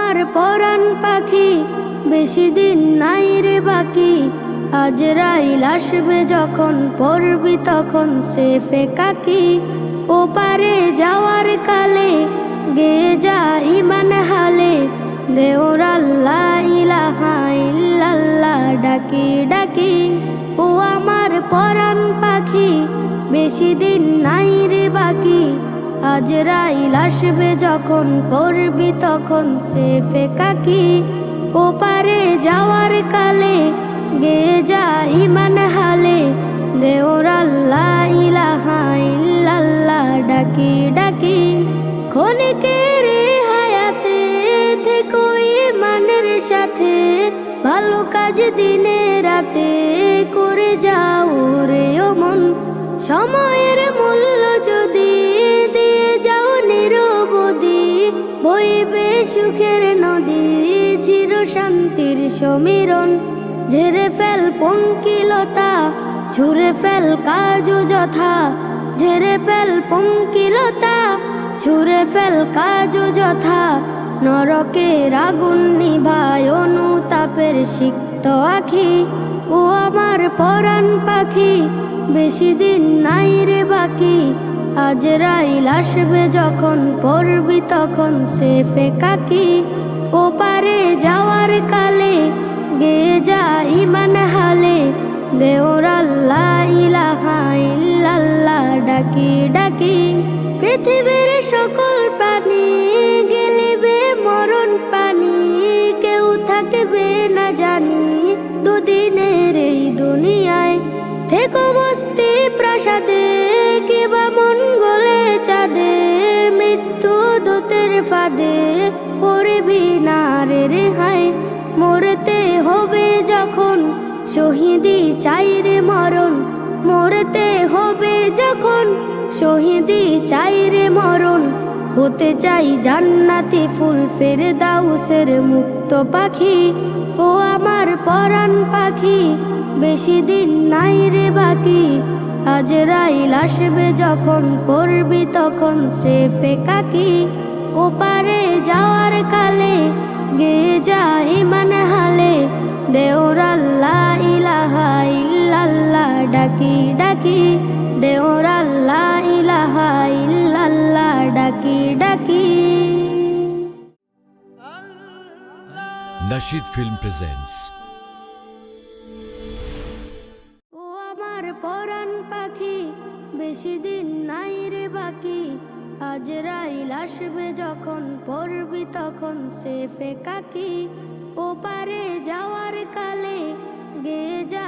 আমার পরাণ পাখি বেশি দিন নাই রে বাকি, আজরাইল আসবে যখন পড়বি তখন স্রেফে কাকি। ওপারে যাওয়ার কালে গেয়ে যা ইমান হালে, দেওর আল্লাহ ইলাহা ইল্লাল্লাহ ডাকি ডাকি। ও আমার পরাণ পাখি বেশি দিন নাই রে বাকি, আজরাইল আসবে যখন পড়বি তখন স্রেফে কাকি। ওপারে যাওয়ার কালে গেয়ে যা ইমান হালে, দেওর আল্লাহ ইলাহা ইল্লাল্লাহ ডাকি ডাকি। ক্ষণিকের হায়াতে থেকো ইমানের সাথে, ভালো কাজ দিনে রাতে করে যাও রে ও মন। সময়ের মূল্য যদি দিয়ে যাও নিরবধি, বইবে সুখের নদী চির শান্তির সমীরণ। ঝেড়ে ফেল পঙ্কিলতা, ছুঁড়ে ফেল কাজ যথা, ঝেড়ে ফেল পঙ্কিলতা, ছুঁড়ে ফেল কাজ যথা। নরকের আগুন নিভায় অনুতাপের সিক্ত আখি। ও আমার পরাণ পাখি বেশি দিন নাই রে বাকি, আজরাইল আসবে যখন পড়বি তখন স্রেফে কাকি। ওপারে যাওয়ার কালে গেয়ে যা ইমান হালে, দেওর আল্লাহ ইলাহা ইল্লাল্লাহ ডাকি ডাকি। পৃথিবীর সকল প্রাণী গেলিবে মরণ পানি, কেউ থাকবে না জানি দুদিনের এই দুনিয়ায়। থেকো বস্তি প্রাসাদে কিবা মঙ্গলে চাঁদে, মৃত্যু দূতের ফাঁদে পড়বি না রে রেহাই। মরতে হবে যখন শহীদি চাই রে মরণ, মরতে হবে যখন শহীদি চাই রে মরণ। হতে চাই জান্নাতি ফুল ফেরদাউসের মুক্ত পাখি। ও আমার পরাণ পাখি বেশি দিন নাই রে বাকি, আজরাইল আসবে যখন পড়বি তখন স্রেফে কাকি। ওপারে যাওয়ার কালে গেয়ে যা ইমান হালে, দেওর আল্লাহ ইলাহা ইল্লাল্লাহ ডাকি ডাকি। দেওর আল্লাহ ইলাহা ইল্লাল্লাহ ডাকি ডাকি। Nasheed Film presents ও আমার পরাণ পাখি বেশি দিন নাই রে বাকি, আজরাইল আসবে যখন পড়বি তখন স্রেফে কাকি। ওপারে যাওয়ার কালে গেয়ে যা